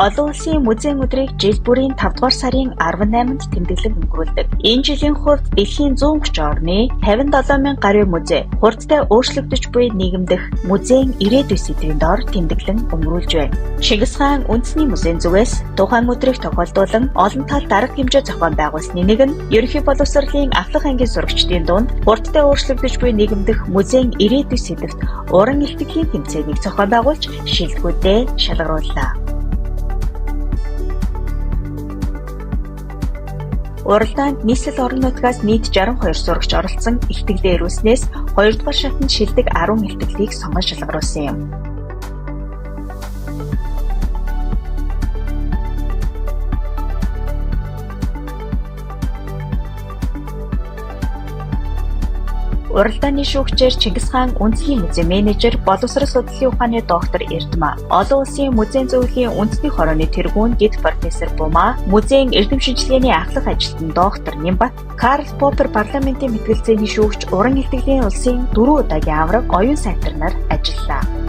Олон улсын музейн өдрийг жил бүрийн 5 дугаар сарын 18-нд тэмдэглэн өнгөрүүлдэг. Энэ жилийн хурд дэлхийн 130 орны 57,000 гаруй музей хурдтай өөрчлөгдөж буй нийгэмдэх музейн ирээдүй сэдвийн доор тэмдэглэн өнгөрүүлж байна. Чингис хаан үндэсний музейн зүгээс тухайн өдрийг тохиолдуулан олон тал дарга хэмжээ зохион байгуулсны нэг нь ерөнхий боловсролын Авлах ангийн сурагчдын дунд хурдтай өөрчлөгдөж буй нийгэмдэх музейн ирээдүй сэдвт уран илтгэлийн тэмцээнийг зохион байгуулж шилдэгүүдээ шалгарууллаа. Уралдаанд нийслэл орон нутгаас нийт 62 сурагч оролцсон илтгэлээ ирүүлснээс 2 дугаар шатнд шилдэг 10 илтгэлийг сонгон шалгаруулсан юм. Уралдааны шүүгчээр Чингис хаан үндэсний музей менежер, боловсрол судлалын ухааны доктор Эрдмаа, олон улсын музейн зөвлөлийн үндэсний хорооны тэргүүн гид профессор Бумаа, музейн эрдэм шинжилгээний ахлах ажилтан доктор Нимбат, Карл Поппер парламентын мэтгэлцээний шүүгч, уран илтгэлийн улсын 4 удаагийн авраг оюун сайтар нар ажиллалаа.